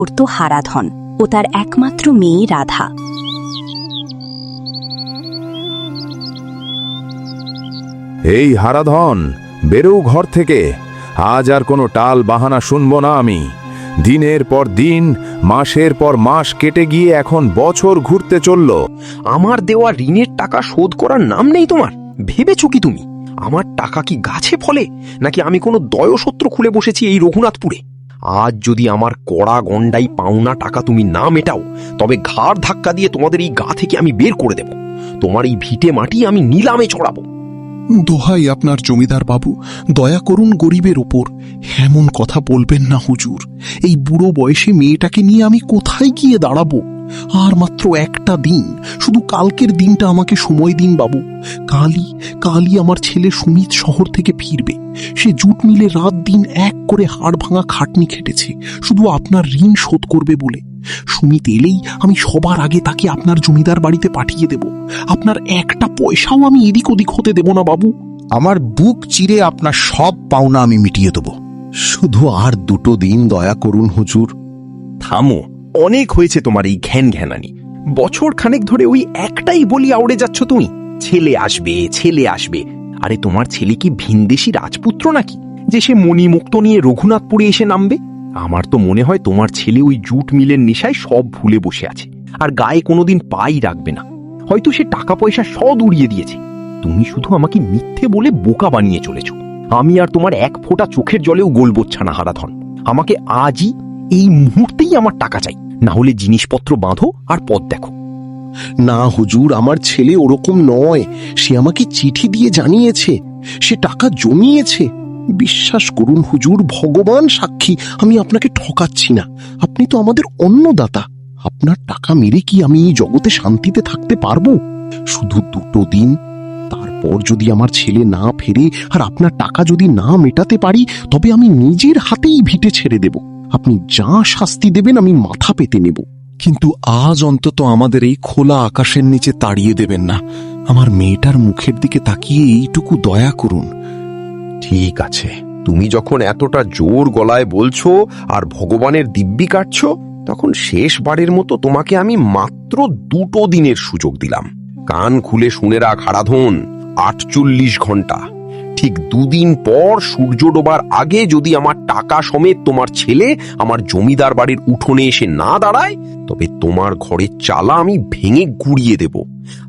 করত হারাধন ও তার একমাত্র মেয়ে রাধা। এই হারাধন, বেরো ঘর থেকে। আজ আর কোনো টাল বাহানা শুনবো না আমি। দিনের পর দিন, মাসের পর মাস কেটে গিয়ে এখন বছর ঘুরতে চলল। আমার দেওয়া ঋণের টাকা শোধ করার নাম নেই তোমার? ভেবেছো কি তুমি আমার টাকা কি গাছে ফলে, নাকি আমি কোনো দয়সূত্র খুলে বসেছি এই রঘুনাথপুরে? আজ যদি আমার কড়া গন্ডাই পাওনা টাকা তুমি না মেটাও, তবে ঘাড় ধাক্কা দিয়ে তোমাদের এই গা থেকে আমি বের করে দেব। তোমার এই ভিটে মাটি আমি নিলামে চড়াবো। দোহাই আপনার জমিদার বাবু, দয়া করুন গরিবের ওপর। এমন কথা বলবেন না হুজুর। এই বুড়ো বয়সে মেয়েটাকে নিয়ে আমি কোথায় গিয়ে দাঁড়াবো? আর মাত্র একটা দিন, শুধু কালকের দিনটা আমাকে সময় দিন বাবু। কালই আমার ছেলে সুমিত শহর থেকে ফিরবে। সে জুট মিলে রাত দিন এক করে হাড় ভাঙা খাটনি খেটেছে শুধু আপনার ঋণ শোধ করবে বলে। সুমিত এলেই আমি সবার আগে তাকে আপনার জমিদার বাড়িতে পাঠিয়ে দেব। আপনার একটা পয়সাও আমি এদিক ওদিক হতে দেব না বাবু। আমার বুক চিরে আপনার সব পাওনা আমি মিটিয়ে দেব। শুধু আর 2 দিন দয়া করুন হুজুর। থামো, অনেক হয়েছে তোমার এই ঘ্যান ঘ্যানানি। বছর খানেক ধরে ওই একটাই বলি আউড়ে যাচ্ছ তুমি, ছেলে আসবে ছেলে আসবে। আরে তোমার ছেলে কি ভিনদেশী রাজপুত্র নাকি যে সে মণিমুক্ত নিয়ে রঘুনাথপুরে এসে নামবে? আমার তো মনে হয় তোমার ছেলে ওই জুট মিলের নেশায় সব ভুলে বসে আছে, আর গায়ে কোনোদিন পাই রাখবে না। হয়তো সে টাকা পয়সা সব উড়িয়ে দিয়েছে। তুমি শুধু আমাকে মিথ্যে বলে বোকা বানিয়ে চলেছ। আমি আর তোমার এক ফোঁটা চোখের জলেও গোলবোচ্ছা না হারাধন। আমাকে আজই, এই মুহূর্তেই আমার টাকা চাই, না হলে জিনিসপত্র বাঁধো আর পথ দেখো। না হুজুর, আমার ছেলে ওরকম নয়। সে আমাকে চিঠি দিয়ে জানিয়েছে সে টাকা জমিয়েছে। বিশ্বাস করুন হুজুর, ভগবান সাক্ষী, আমি আপনাকে ঠকাচ্ছি না। আপনি তো আমাদের অন্নদাতা। আপনার টাকা মেরে কি আমি এই জগতে শান্তিতে থাকতে পারবো? শুধু 2 দিন, তারপর যদি আমার ছেলে না ফেরে আর আপনার টাকা যদি না মেটাতে পারি, তবে আমি নিজের হাতেই ভিটে ছেড়ে দেব। আপনি যা শাস্তি দেবেন আমি মাথা পেতে নেব। কিন্তু আজ অন্তত আমাদের এই খোলা আকাশের নিচে তাড়িয়ে দেবেন না। আমার মেয়েটার মুখের দিকে তাকিয়ে এইটুকু দয়া করুন। ঠিক আছে, তুমি যখন এতটা জোর গলায় বলছো আর ভগবানের দিব্যি কাটছ, তখন শেষবারের মতো তোমাকে আমি মাত্র 2 দিনের সুযোগ দিলাম। কান খুলে শুনে রাখ হারাধন, 48 ঘন্টা, ঠিক 2 দিন পর সূর্য ডোবার আগে যদি আমার টাকা সমেত তোমার ছেলে আমার জমিদার বাড়ির উঠোনে এসে না দাঁড়ায়, তবে তোমার ঘরের চালা আমি ভেঙে গুড়িয়ে দেব।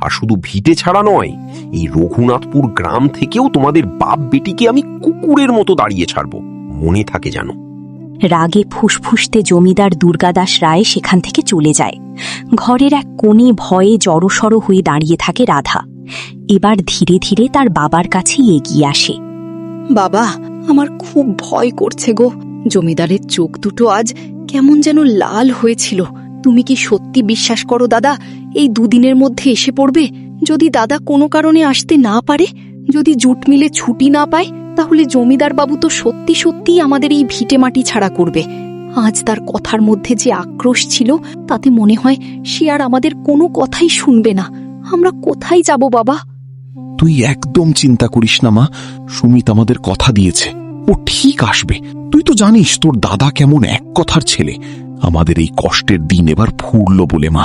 আর শুধু ভিটে ছাড়া নয়, এই রঘুনাথপুর গ্রাম থেকেও তোমাদের বাপ বেটিকে আমি কুকুরের মতো দাঁড়িয়ে ছাড়বো, মনে থাকে জানো। রাগে ফুসফুসতে জমিদার দুর্গাদাস রায় সেখান থেকে চলে যায়। ঘরের এক কোণে ভয়ে জড়সড় হয়ে দাঁড়িয়ে থাকে রাধা। এবার ধীরে ধীরে তার বাবার কাছেই এগিয়ে আসে। বাবা, আমার খুব ভয় করছে গো। জমিদারের চোখ দুটো আজ কেমন যেন লাল হয়েছিল। তুমি কি সত্যি বিশ্বাস করো দাদা, এই 2 দিনের মধ্যে এসে পড়বে? যদি দাদা কোনো কারণে আসতে না পারে, যদি জুট মিলে ছুটি না পায়, তাহলে জমিদার বাবু তো সত্যি সত্যি আমাদের এই ভিটে মাটি ছাড়া করবে। আজ তার কথার মধ্যে যে আক্রোশ ছিল, তাতে মনে হয় সে আর আমাদের কোনো কথাই শুনবে না। আমরা কোথায় যাব বাবা? তুই একদম চিন্তা করিস না মা। সুমিত আমাদের কথা দিয়েছে, ও ঠিক আসবে। তুই তো জানিস তোর দাদা কেমন এক কথার ছেলে। আমাদের এই কষ্টের দিন এবার ফুরলো বলে মা।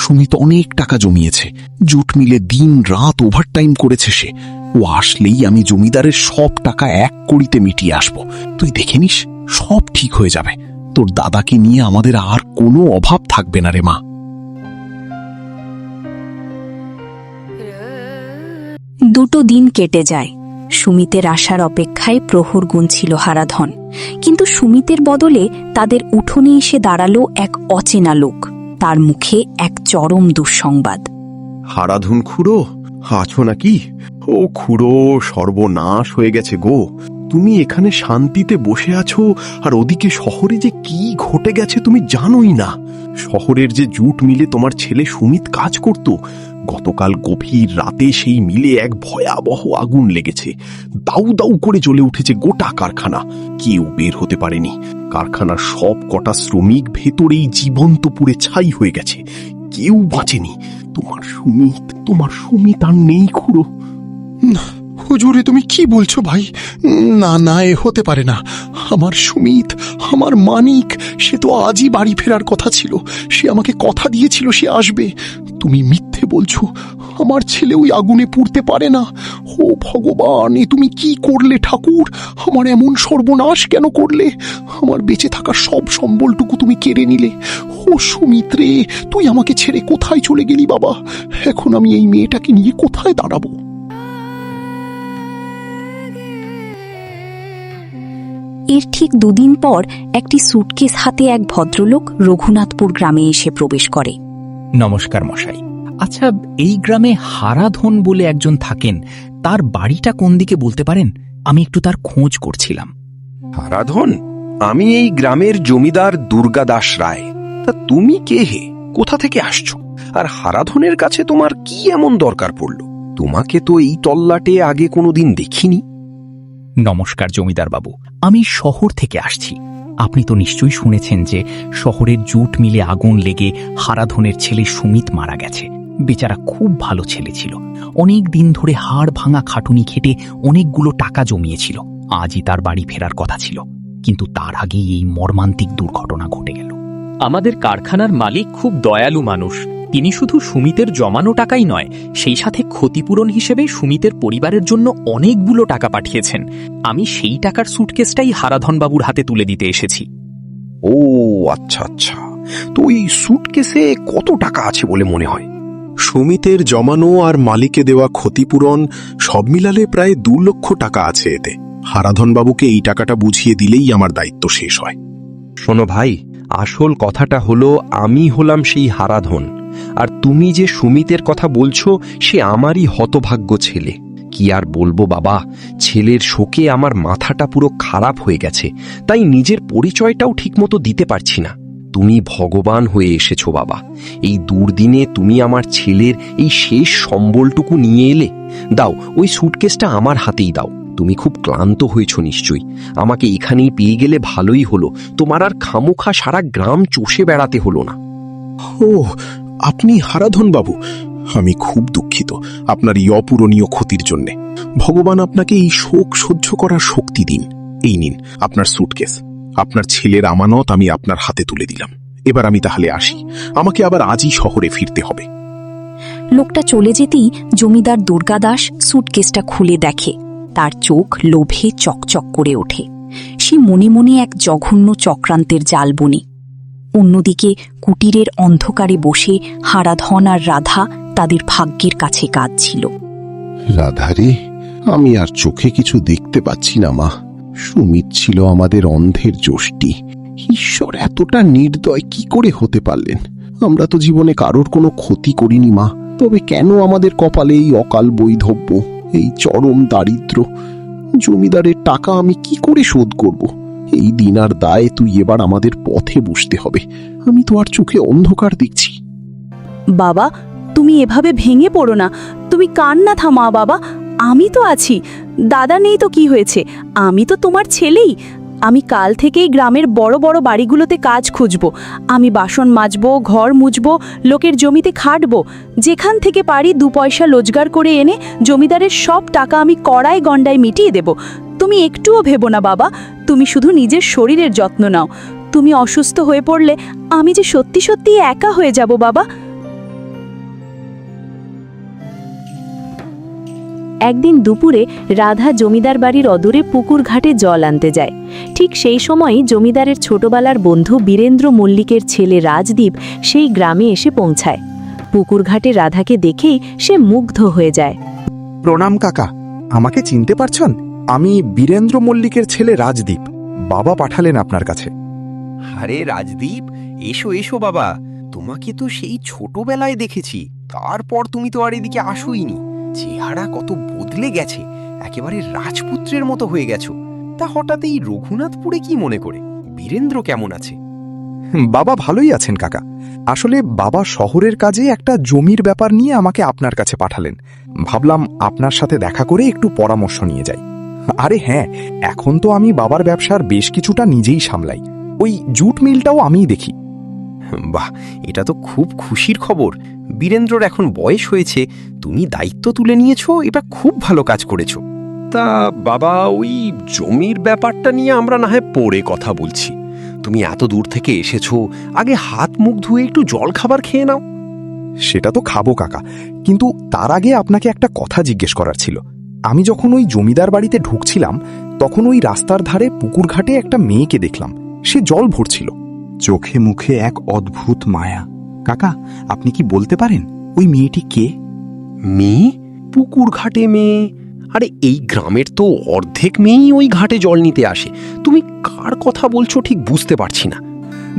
সুমিত অনেক টাকা জমিয়েছে, জুট মিলে দিন রাত ওভারটাইম করেছে সে। ও আসলেই আমি জমিদারের সব টাকা 1 কড়িতে মিটিয়ে আসবো। তুই দেখে নিস, সব ঠিক হয়ে যাবে। তোর দাদাকে নিয়ে আমাদের আর কোনো অভাব থাকবে না রে মা। দুটো দিন কেটে যায়। সুমিতের আসার অপেক্ষায় প্রহর গুনছিল হারাধন। কিন্তু সুমিতের বদলে তাদের উঠোনে এসে দাঁড়ালো এক অচেনা লোক। তার মুখে এক চরম দুঃসংবাদ। হারাধন খুড়ো, আছো নাকি? ও খুড়ো, সর্বনাশ হয়ে গেছে গো। তুমি এখানে শান্তিতে বসে আছো, আর ওদিকে শহরে যে কি ঘটে গেছে তুমি জানোই না। শহরের যে জুট মিলে তোমার ছেলে সুমিত কাজ করত, গতকাল গভীর রাতে সেই মিলে এক ভয়াবহ আগুন লেগেছে। দাউ দাউ করে জ্বলে উঠেছে গোটা কারখানা। কেউ বের হতে পারেনি। কারখানার সব কটা শ্রমিক ভেতরেই জীবন্ত পুড়ে ছাই হয়ে গেছে। কেউ বাঁচেনি। তোমার সুমিত আর নেই খুড়ো। হুজুরে তুমি কি বলছো ভাই? না না, এ হতে পারে না। আমার সুমিত, আমার মানিক, সে তো আজই বাড়ি ফেরার কথা ছিল। সে আমাকে কথা দিয়েছিল সে আসবে। তুমি মিথ্যে বলছো। আমার ছেলে ওই আগুনে পুড়তে পারে না। ও ভগবান, এ তুমি কি করলে ঠাকুর? আমার এমন সর্বনাশ কেন করলে? আমার বেঁচে থাকার সব সম্বলটুকু তুমি কেড়ে নিলে। ও সুমিত রে, তুই আমাকে ছেড়ে কোথায় চলে গেলি বাবা? এখন আমি এই মেয়েটাকে নিয়ে কোথায় দাঁড়াবো? এর ঠিক 2 দিন পর একটি সুটকেস হাতে এক ভদ্রলোক রঘুনাথপুর গ্রামে এসে প্রবেশ করে। নমস্কার মশাই। আচ্ছা, এই গ্রামে হারাধন বলে একজন থাকেন, তার বাড়িটা কোন দিকে বলতে পারেন? আমি একটু তার খোঁজ করছিলাম। হারাধন? আমি এই গ্রামের জমিদার দুর্গা দাস রায়। তা তুমি কে হে? কোথা থেকে আসছো? আর হারাধনের কাছে তোমার কি এমন দরকার পড়ল? তোমাকে তো এই তল্লাটে আগে কোনোদিন দেখিনি। নমস্কার জমিদার বাবু, আমি শহর থেকে আসছি। আপনি তো নিশ্চয়ই শুনেছেন যে শহরের জুট মিলে আগুন লেগে হারাধনের ছেলে সুমিত মারা গেছে। বেচারা খুব ভালো ছেলে ছিল। অনেক দিন ধরে হাড় ভাঙা খাটুনি খেটে অনেকগুলো টাকা জমিয়েছিল। আজই তার বাড়ি ফেরার কথা ছিল, কিন্তু তার আগেই এই মর্মান্তিক দুর্ঘটনা ঘটে গেল। আমাদের কারখানার মালিক খুব দয়ালু মানুষ। তিনি শুধু সুমিতের জমানো টাকাই নয়, সেই সাথে ক্ষতিপূরণ হিসেবে সুমিতের পরিবারের জন্য অনেকগুলো টাকা পাঠিয়েছেন। আমি সেই টাকার সুটকেসটাই হারাধনবাবুর হাতে তুলে দিতে এসেছি। ও আচ্ছা আচ্ছা, তো এই সুটকেসে কত টাকা আছে বলে মনে হয়? সুমিতের জমানো আর মালিকে দেওয়া ক্ষতিপূরণ সব মিলালে প্রায় 2 লক্ষ টাকা আছে এতে। হারাধন বাবুকে এই টাকাটা বুঝিয়ে দিলেই আমার দায়িত্ব শেষ হয়। শোনো ভাই, আসল কথাটা হলো আমি হলাম সেই হারাধন, আর তুমি যে সুমিতের কথা বলছো সে আমারই হতভাগ্য ছেলে। কি আর বলবো বাবা, ছেলের শোকে আমার মাথাটা পুরো খারাপ হয়ে গেছে, তাই নিজের পরিচয়টাও ঠিকমতো দিতে পারছি না। তুমি ভগবান হয়ে এসেছো বাবা। এই দুর্দিনে তুমি আমার ছেলের এই শেষ সম্বলটুকু নিয়ে এলে। দাও, ওই সুটকেসটা আমার হাতেই দাও। তুমি খুব ক্লান্ত হয়েছো নিশ্চয়ই। আমাকে এখানেই পেয়ে গেলে ভালোই হলো, তোমার আর খামোখা সারা গ্রাম চষে বেড়াতে হলো না। ও, আপনি হারাধন বাবু? আমি খুব দুঃখিত আপনার এই অপূরণীয় ক্ষতির জন্যে। ভগবান আপনাকে এই শোক সহ্য করার শক্তি দিন। এই নিন আপনার সুটকেস। আপনার ছেলের আমানত আমি আপনার হাতে তুলে দিলাম। এবার আমি তাহলে আসি, আমাকে আবার আজই শহরে ফিরতে হবে। লোকটা চলে যেতেই জমিদার দুর্গাদাস সুটকেসটা খুলে দেখে। তার চোখ লোভে চকচক করে ওঠে। সে মনে মনে এক জঘন্য চক্রান্তের জাল বুনে। অন্যদিকে কুটিরের অন্ধকারে বসে হারাধন আর রাধা তাদের ভাগ্যের কাছে কাঁদছিল। রাধারে, আমি আর চোখে কিছু দেখতে পাচ্ছি না মা। সুমিত ছিল আমাদের অন্ধের যষ্টি। ঈশ্বর এতটা নির্দয় কি করে হতে পারলেন? আমরা তো জীবনে কারোর কোনো ক্ষতি করিনি মা, তবে কেন আমাদের কপালে এই অকাল বৈধব্য, এই চরম দারিদ্র? জমিদারের টাকা আমি কি করে শোধ করব? এই দিন আর দায়ে তুই এবার আমাদের পথে বসতে হবে। আমি তো আর চোখে অন্ধকার দেখছি। বাবা, তুমি এভাবে ভেঙে পড়ো না। তুমি কান্না থামা বাবা, আমি তো আছি। দাদা নেই তো কি হয়েছে, আমি তো তোমার ছেলেই। আমি কাল থেকেই গ্রামের বড় বড় বাড়িগুলোতে কাজ খুঁজব। আমি বাসন মাজবো, ঘর মুছবো, লোকের জমিতে খাটবো। যেখান থেকে পারি 2 পয়সা রোজগার করে এনে জমিদারের সব টাকা আমি কড়ায় গন্ডায় মিটিয়ে দেব। তুমি একটুও ভেবো না বাবা, তুমি শুধু নিজের শরীরের যত্ন নাও। তুমি অসুস্থ হয়ে পড়লে আমি যে সত্যি সত্যি একা হয়ে যাব বাবা। একদিন দুপুরে রাধা জমিদার বাড়ির অদূরে পুকুর ঘাটে জল আনতে যায়। ঠিক সেই সময়ই জমিদারের ছোটবেলার বন্ধু বীরেন্দ্র মল্লিকের ছেলে রাজদীপ সেই গ্রামে এসে পৌঁছায়। পুকুর ঘাটে রাধাকে দেখেই সে মুগ্ধ হয়ে যায়। প্রণাম কাকা, আমাকে চিনতে পারছেন? আমি বীরেন্দ্র মল্লিকের ছেলে রাজদীপ। বাবা পাঠালেন আপনার কাছে। আরে রাজদীপ, এসো এসো বাবা। তোমাকে তো সেই ছোটবেলায় দেখেছি, তারপর তুমি তো আর এদিকে আসোইনি। চেহারা কত বদলে গেছে, একেবারে রাজপুত্রের মতো হয়ে গেছো। তা হঠাৎ এই রঘুনাথপুরে কি মনে করে? বীরেন্দ্র কেমন আছে? বাবা ভালোই আছেন কাকা। আসলে বাবা শহরের কাজে একটা জমির ব্যাপার নিয়ে আমাকে আপনার কাছে পাঠালেন। ভাবলাম আপনার সাথে দেখা করে একটু পরামর্শ নিয়ে যাই। আরে হ্যাঁ, এখন তো আমি বাবার ব্যবসার বেশ কিছুটা নিজেই সামলাই। ওই জুট মিলটাও আমিই দেখি। বাহ, এটা তো খুব খুশির খবর। বীরেন্দ্রর এখন বয়স হয়েছে, তুমি দায়িত্ব তুলে নিয়েছো, এটা খুব ভালো কাজ করেছো। তা বাবা, ওই জমির ব্যাপারটা নিয়ে আমরা না হয় পরে কথা বলছি। তুমি এত দূর থেকে এসেছো, আগে হাত মুখ ধুয়ে একটু জল খাবার খেয়ে নাও। সেটা তো খাবো কাকা, কিন্তু তার আগে আপনাকে একটা কথা জিজ্ঞেস করার ছিল। আমি যখন ওই জমিদার বাড়িতে ঢুকছিলাম, তখন ওই রাস্তার ধারে পুকুর ঘাটে একটা মেয়েকে দেখলাম। সে জল ভরছিল, চোখে মুখে এক অদ্ভুত মায়া। কাকা, আপনি কি বলতে পারেন ওই মেয়েটি কে? মেয়ে? পুকুর ঘাটে মেয়ে? আরে এই গ্রামের তো অর্ধেক মেয়েই ওই ঘাটে জল নিতে আসে। তুমি কার কথা বলছো ঠিক বুঝতে পারছি না।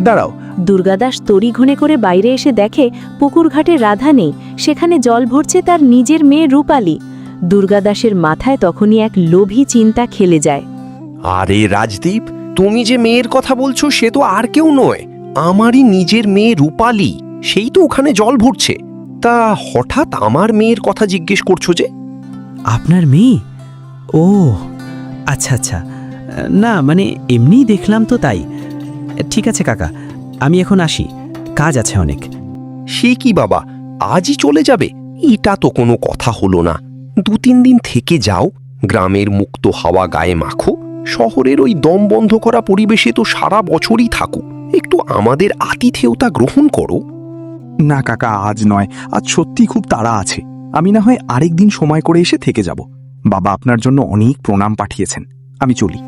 দাঁড়াও। দুর্গাদাস তড়িঘড়ি করে বাইরে এসে দেখে পুকুর ঘাটে রাধা নেই, সেখানে জল ভরছে তার নিজের মেয়ে রূপালী। দুর্গাদাসের মাথায় তখনই এক লোভী চিন্তা খেলে যায়। আরে রাজদীপ, তুমি যে মেয়ের কথা বলছো সে তো আর কেউ নয়, আমারই নিজের মেয়ে রূপালী। সেই তো ওখানে জল ভরছে। তা হঠাৎ আমার মেয়ের কথা জিজ্ঞেস করছো যে? আপনার মেয়ে? ও আচ্ছা আচ্ছা, না মানে এমনিই দেখলাম তো, তাই। ঠিক আছে কাকা, আমি এখন আসি, কাজ আছে অনেক। সে কি বাবা, আজই চলে যাবে? এটা তো কোনো কথা হলো না। 2-3 দিন থেকে যাও, গ্রামের মুক্ত হাওয়া গায়ে মাখো। শহরের ওই দম বন্ধ করা পরিবেশে তো সারা বছরই থাকো, একটু আমাদের আতিথেয়তা গ্রহণ করো। না কাকা, আজ নয়, আজ সত্যি খুব তাড়া আছে। আমি না হয় আরেক দিন সময় করে এসে থেকে যাব। বাবা আপনার জন্য অনেক প্রণাম পাঠিয়েছেন, আমি চলি।